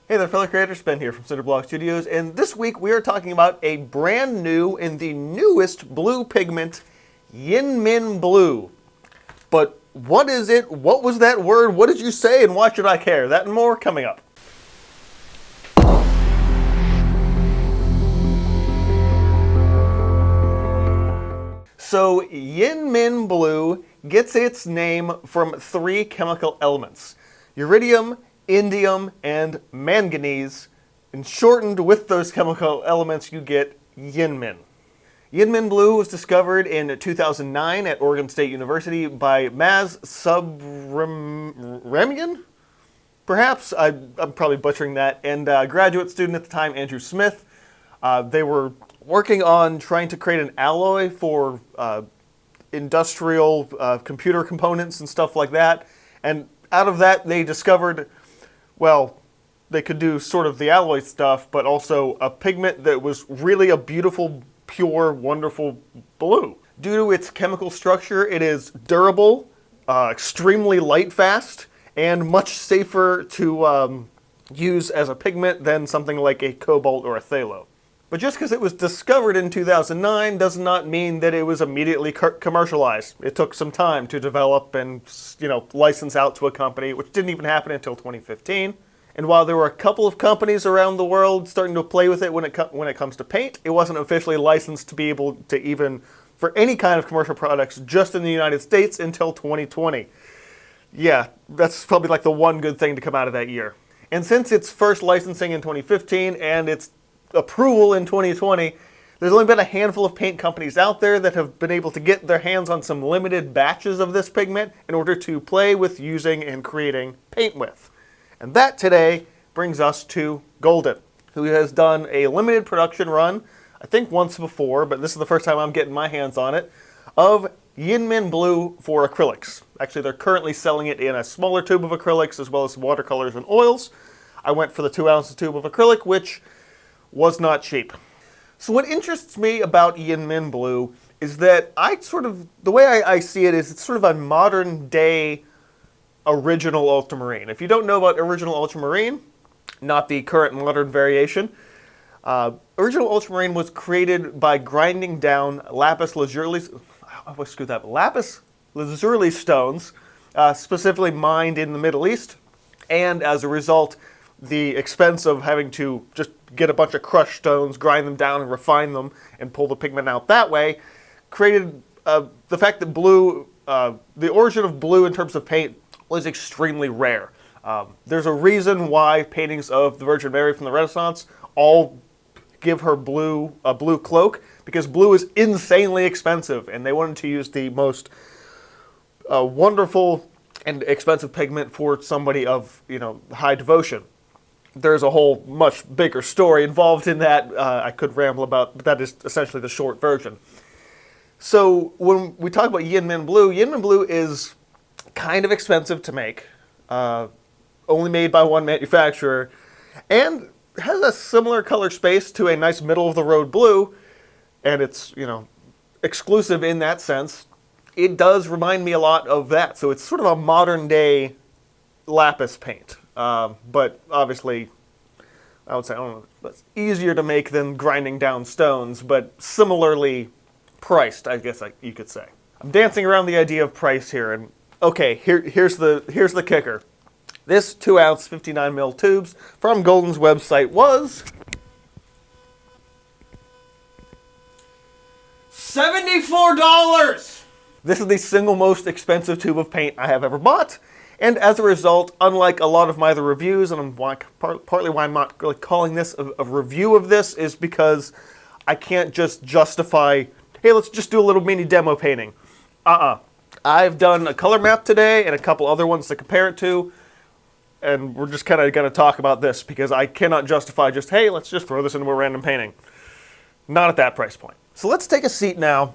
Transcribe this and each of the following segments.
Hey there fellow creators, Ben here from Cinder Studios, and this week we are talking about a brand new and the newest blue pigment, YInMn Blue. But what is it? What was that word? What did you say? And why should I care? That and more coming up. So YInMn Blue gets its name from three chemical elements: uridium, indium, and manganese, and shortened with those chemical elements you get YInMn. YInMn Blue was discovered in 2009 at Oregon State University by Maz Subramian? Perhaps, I'm probably butchering that, and a graduate student at the time, Andrew Smith. They were working on trying to create an alloy for industrial computer components and stuff like that, and out of that they discovered, well, they could do sort of the alloy stuff, but also a pigment that was really a beautiful, pure, wonderful blue. Due to its chemical structure, it is durable, extremely light fast, and much safer to use as a pigment than something like a cobalt or a phthalo. But just because it was discovered in 2009 does not mean that it was immediately commercialized. It took some time to develop and, license out to a company, which didn't even happen until 2015. And while there were a couple of companies around the world starting to play with it when it comes to paint, it wasn't officially licensed to be able to even, for any kind of commercial products, just in the United States until 2020. Yeah, that's probably like the one good thing to come out of that year. And since its first licensing in 2015 and its approval in 2020, there's only been a handful of paint companies out there that have been able to get their hands on some limited batches of this pigment in order to play with using and creating paint with. And that today brings us to Golden, who has done a limited production run, I think once before, but this is the first time I'm getting my hands on it, of YInMn Blue for acrylics. Actually, they're currently selling it in a smaller tube of acrylics as well as watercolors and oils. I went for the 2-ounce tube of acrylic, which was not cheap. So what interests me about YInMn Blue is that the way I see it is it's sort of a modern day original ultramarine. If you don't know about original ultramarine, not the current modern variation, original ultramarine was created by grinding down lapis lazuli stones, specifically mined in the Middle East, and as a result, the expense of having to just get a bunch of crushed stones, grind them down and refine them, and pull the pigment out that way, created the fact that blue, the origin of blue in terms of paint, was extremely rare. There's a reason why paintings of the Virgin Mary from the Renaissance all give her a blue cloak, because blue is insanely expensive, and they wanted to use the most wonderful and expensive pigment for somebody of high devotion. There's a whole much bigger story involved in that I could ramble about, but that is essentially the short version. So when we talk about YInMn Blue is kind of expensive to make, only made by one manufacturer, and has a similar color space to a nice middle-of-the-road blue, and it's, exclusive in that sense. It does remind me a lot of that, so it's sort of a modern-day lapis paint. But obviously, I would say, it's easier to make than grinding down stones, but similarly priced, I guess you could say. I'm dancing around the idea of price here, and okay, here's the kicker. This 2-ounce 59mm tubes from Golden's website was $74! This is the single most expensive tube of paint I have ever bought. And as a result, unlike a lot of my other reviews, and partly why I'm not really calling this a review of this, is because I can't just justify, hey, let's just do a little mini demo painting. I've done a color map today and a couple other ones to compare it to, and we're just kind of going to talk about this because I cannot justify just, hey, let's just throw this into a random painting. Not at that price point. So let's take a seat now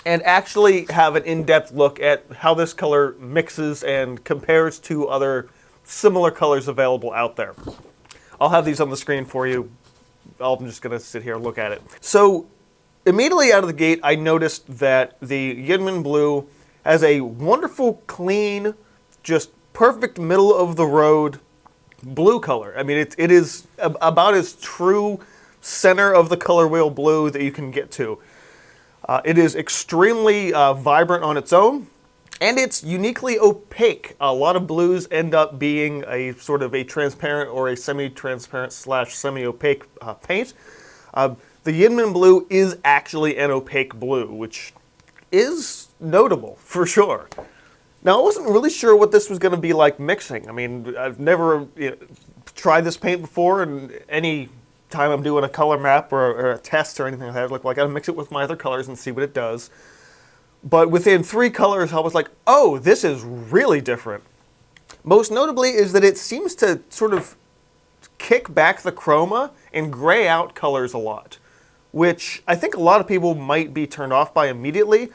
and actually have an in-depth look at how this color mixes and compares to other similar colors available out there. I'll have these on the screen for you. I'm just going to sit here and look at it. So immediately out of the gate, I noticed that the YInMn Blue has a wonderful, clean, just perfect middle-of-the-road blue color. I mean, it is about as true center of the color wheel blue that you can get to. It is extremely vibrant on its own, and it's uniquely opaque. A lot of blues end up being a sort of a transparent or a semi-transparent slash semi-opaque paint. The YInMn Blue is actually an opaque blue, which is notable for sure. Now, I wasn't really sure what this was going to be like mixing. I mean, I've never tried this paint before, and any time I'm doing a color map or a test or anything like that, like, well, I got to mix it with my other colors and see what it does. But within 3 colors, I was like, oh, this is really different. Most notably is that it seems to sort of kick back the chroma and gray out colors a lot, which I think a lot of people might be turned off by immediately.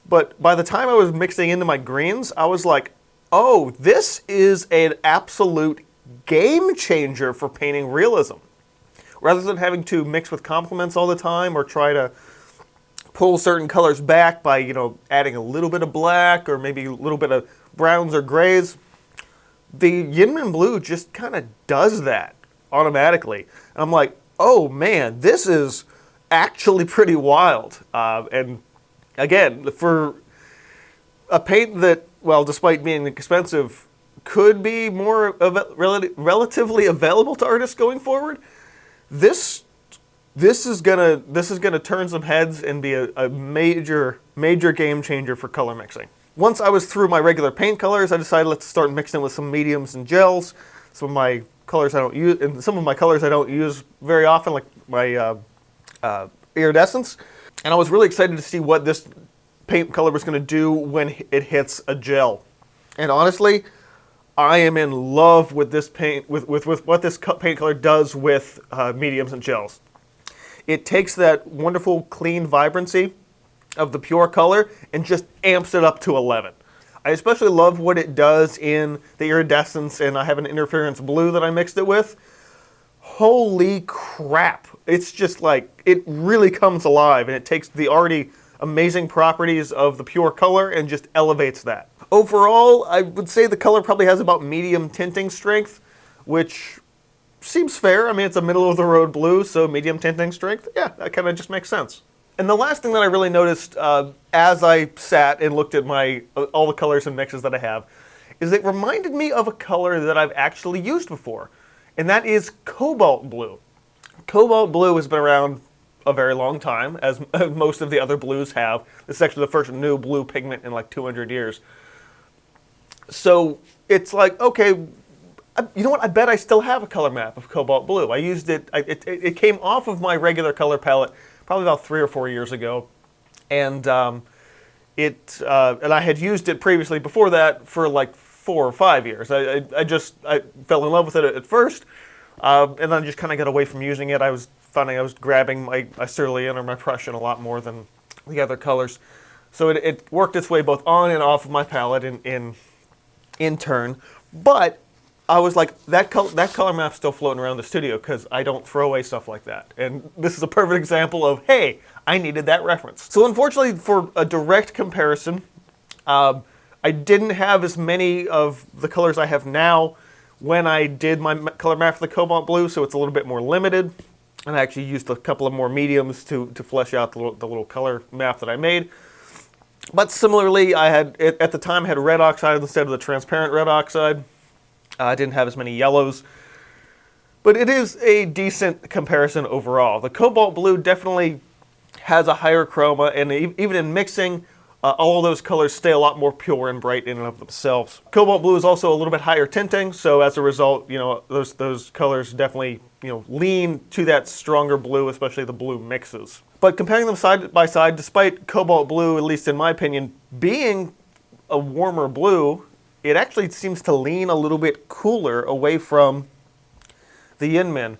But by the time I was mixing into my greens, I was like, oh, this is an absolute game changer for painting realism. Rather than having to mix with complements all the time or try to pull certain colors back by, adding a little bit of black or maybe a little bit of browns or grays, the YInMn Blue just kind of does that automatically. And I'm like, oh man, this is actually pretty wild. And again, for a paint that, well, despite being expensive, could be more relatively available to artists going forward, this is gonna turn some heads and be a major game changer for color mixing. Once I was through my regular paint colors, I decided let's start mixing with some mediums and gels. Some of my colors I don't use, and some of my colors I don't use very often, like my iridescence. And I was really excited to see what this paint color was going to do when it hits a gel. And honestly, I am in love with this paint, with what this paint color does with mediums and gels. It takes that wonderful clean vibrancy of the pure color and just amps it up to 11. I especially love what it does in the iridescence, and I have an interference blue that I mixed it with. Holy crap. It's just like, it really comes alive, and it takes the already amazing properties of the pure color and just elevates that. Overall, I would say the color probably has about medium tinting strength, which seems fair. I mean, it's a middle-of-the-road blue, so medium tinting strength, yeah, that kind of just makes sense. And the last thing that I really noticed as I sat and looked at all the colors and mixes that I have is it reminded me of a color that I've actually used before, and that is cobalt blue. Cobalt blue has been around a very long time, as most of the other blues have. This is actually the first new blue pigment in like 200 years. So it's like, okay, you know what? I bet I still have a color map of cobalt blue. I used it. It came off of my regular color palette probably about 3 or 4 years ago, and and I had used it previously before that for like 4 or 5 years. I fell in love with it at first, and then just kind of got away from using it. I was finding I was grabbing my cerulean or my Prussian a lot more than the other colors, so it worked its way both on and off of my palette in turn. But I was like, that color map's still floating around the studio because I don't throw away stuff like that. And this is a perfect example of, hey, I needed that reference. So unfortunately, for a direct comparison, I didn't have as many of the colors I have now when I did my color map for the cobalt blue, so it's a little bit more limited. And I actually used a couple of more mediums to flesh out the little color map that I made. But similarly, I had, at the time, had red oxide instead of the transparent red oxide. I didn't have as many yellows. But it is a decent comparison overall. The cobalt blue definitely has a higher chroma, and even in mixing, all of those colors stay a lot more pure and bright in and of themselves. Cobalt blue is also a little bit higher tinting, so as a result, those colors definitely, lean to that stronger blue, especially the blue mixes. But comparing them side by side, despite cobalt blue, at least in my opinion, being a warmer blue, it actually seems to lean a little bit cooler away from the YInMn.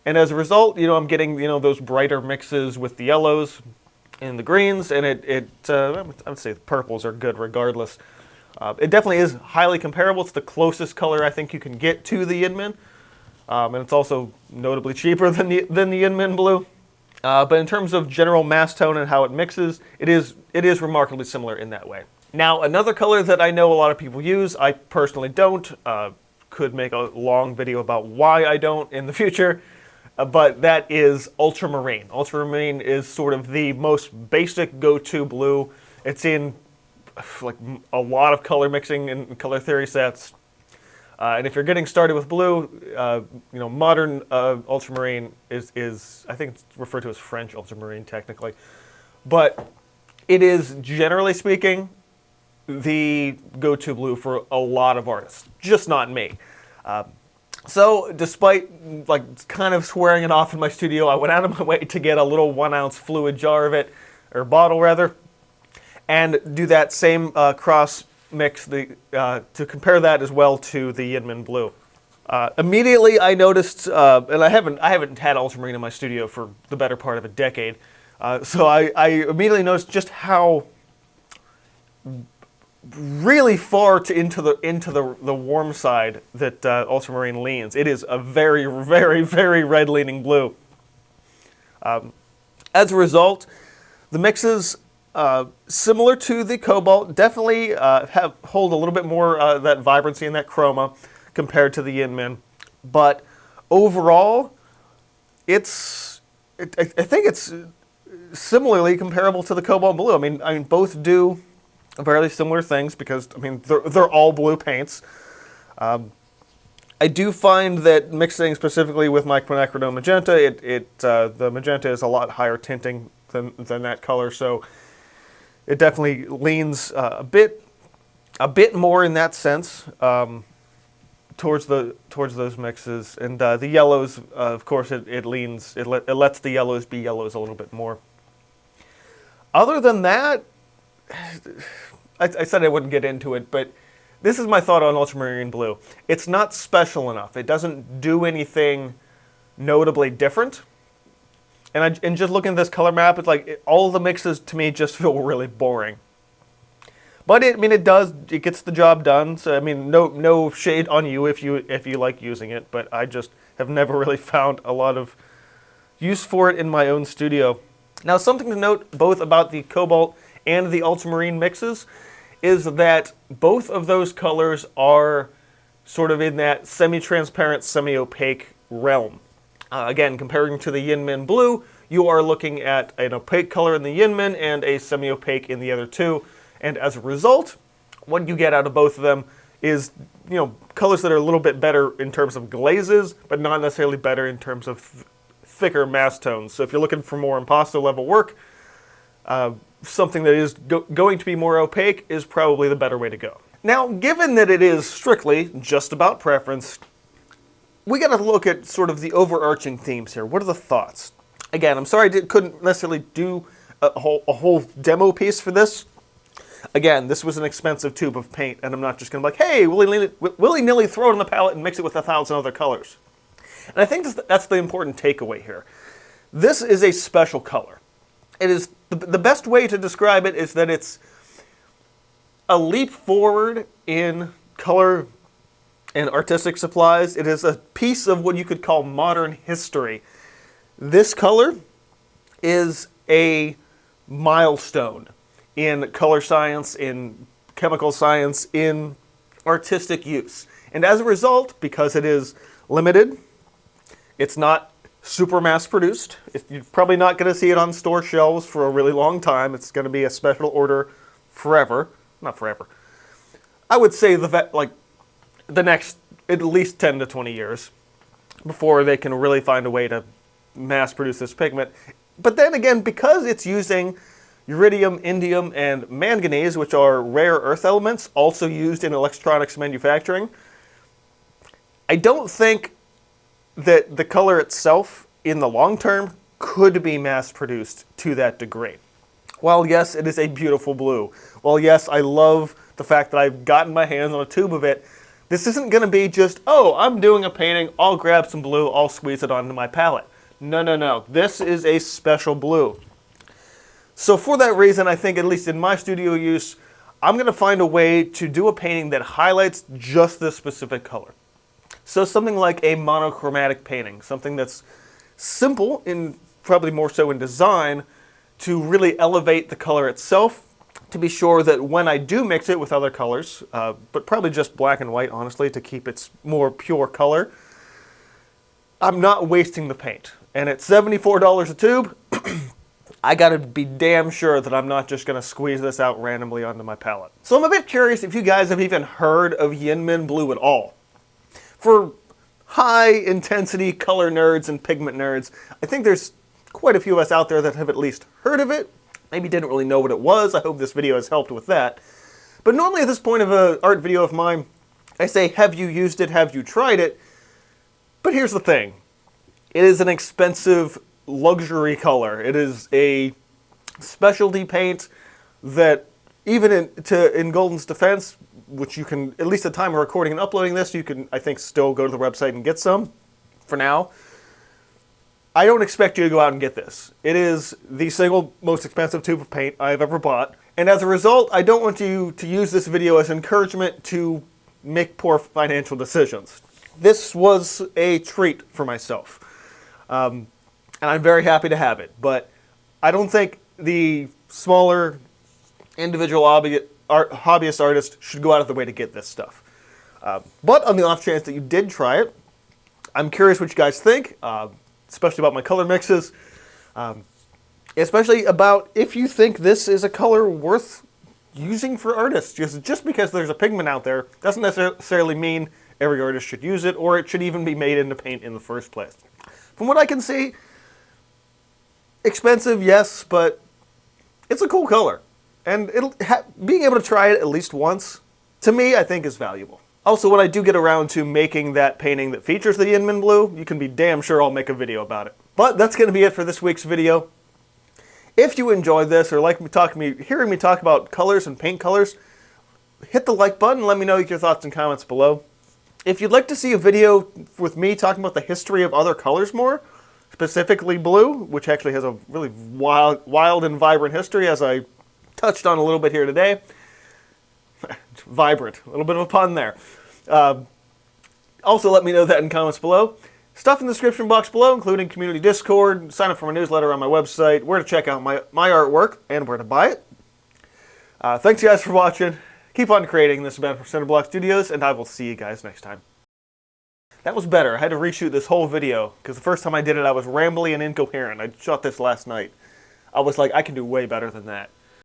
And as a result, I'm getting, those brighter mixes with the yellows and the greens, and I would say the purples are good regardless. It definitely is highly comparable. It's the closest color I think you can get to the YInMn. And it's also notably cheaper than the YInMn Blue. But in terms of general mass tone and how it mixes, it is remarkably similar in that way. Now, another color that I know a lot of people use, I personally don't, could make a long video about why I don't in the future, but that is ultramarine. Ultramarine is sort of the most basic go-to blue. It's in like a lot of color mixing and color theory sets. And if you're getting started with blue, you know, modern ultramarine is, I think it's referred to as French ultramarine technically, but it is, generally speaking, the go-to blue for a lot of artists, just not me. So despite like kind of swearing it off in my studio, I went out of my way to get a little 1-ounce fluid jar of it, or bottle rather, and do that same cross mix to compare that as well to the YInMn Blue. Immediately I noticed, and I haven't had ultramarine in my studio for the better part of a decade, so I immediately noticed just how really far into the warm side that ultramarine leans. It is a very, very, very red leaning blue. As a result, the mixes, similar to the cobalt, definitely hold a little bit more that vibrancy and that chroma compared to the YInMn, but overall, I think it's similarly comparable to the cobalt blue. I mean, both do fairly similar things because, I mean, they're all blue paints. I do find that mixing specifically with my quinacridone magenta, the magenta is a lot higher tinting than that color, so it definitely leans a bit more in that sense towards those mixes. And the yellows, of course, it lets the yellows be yellows a little bit more. Other than that, I said I wouldn't get into it, but this is my thought on ultramarine blue. It's not special enough. It doesn't do anything notably different. And just looking at this color map, it's like all the mixes to me just feel really boring. But it gets the job done. So I mean, no shade on you if you like using it, but I just have never really found a lot of use for it in my own studio. Now, something to note both about the cobalt and the ultramarine mixes is that both of those colors are sort of in that semi-transparent, semi-opaque realm. Again, comparing to the YInMn Blue, you are looking at an opaque color in the YInMn and a semi-opaque in the other two. And as a result, what you get out of both of them is, you know, colors that are a little bit better in terms of glazes, but not necessarily better in terms of thicker mass tones. So if you're looking for more impasto level work, something that is going to be more opaque is probably the better way to go. Now, given that it is strictly just about preference, we got to look at sort of the overarching themes here. What are the thoughts? Again, I'm sorry I couldn't necessarily do a whole demo piece for this. Again, this was an expensive tube of paint, and I'm not just going to be like, hey, willy-nilly throw it on the palette and mix it with 1,000 other colors. And I think that's the important takeaway here. This is a special color. It is the best way to describe it is that it's a leap forward in color and artistic supplies. It is a piece of what you could call modern history. This color is a milestone in color science, in chemical science, in artistic use. And as a result, because it is limited, it's not super mass produced. You're probably not going to see it on store shelves for a really long time. It's going to be a special order forever. Not forever. I would say the next at least 10 to 20 years before they can really find a way to mass produce this pigment. But then again, because it's using uridium, indium, and manganese, which are rare earth elements also used in electronics manufacturing, I don't think that the color itself in the long term could be mass produced to that degree. While yes, it is a beautiful blue. While yes, I love the fact that I've gotten my hands on a tube of it, this isn't going to be just, oh, I'm doing a painting, I'll grab some blue, I'll squeeze it onto my palette. No, no, no. This is a special blue. So for that reason, I think, at least in my studio use, I'm going to find a way to do a painting that highlights just this specific color. So something like a monochromatic painting, something that's simple, probably more so in design, to really elevate the color itself, to be sure that when I do mix it with other colors, but probably just black and white, honestly, to keep its more pure color, I'm not wasting the paint. And at $74 a tube, I gotta be damn sure that I'm not just gonna squeeze this out randomly onto my palette. So I'm a bit curious if you guys have even heard of YInMn Blue at all. For high intensity color nerds and pigment nerds, I think there's quite a few of us out there that have at least heard of it. Maybe didn't really know what it was. I hope this video has helped with that. But normally at this point of an art video of mine, I say, have you used it? Have you tried it? But here's the thing. It is an expensive luxury color. It is a specialty paint that even in Golden's defense, which you can, at least at the time of recording and uploading this, you can, I think, still go to the website and get some for now. I don't expect you to go out and get this. It is the single most expensive tube of paint I've ever bought. And as a result, I don't want you to use this video as encouragement to make poor financial decisions. This was a treat for myself. And I'm very happy to have it. But I don't think the smaller individual hobbyist artist should go out of the way to get this stuff. But on the off chance that you did try it, I'm curious what you guys think. Especially about my color mixes, especially about if you think this is a color worth using for artists. Just because there's a pigment out there doesn't necessarily mean every artist should use it, or it should even be made into paint in the first place. From what I can see, expensive, yes, but it's a cool color. And being able to try it at least once, to me, I think is valuable. Also, when I do get around to making that painting that features the YInMn Blue, you can be damn sure I'll make a video about it. But that's going to be it for this week's video. If you enjoyed this or like hearing me talk about colors and paint colors, hit the like button and let me know your thoughts and comments below. If you'd like to see a video with me talking about the history of other colors more, specifically blue, which actually has a really wild and vibrant history, as I touched on a little bit here today. Vibrant. A little bit of a pun there. Also, let me know that in comments below. Stuff in the description box below, including community Discord, sign up for my newsletter on my website, where to check out my artwork, and where to buy it. Thanks, guys, for watching. Keep on creating. This has been from Cinder Studios, and I will see you guys next time. That was better. I had to reshoot this whole video, because the first time I did it, I was rambly and incoherent. I shot this last night. I was like, I can do way better than that.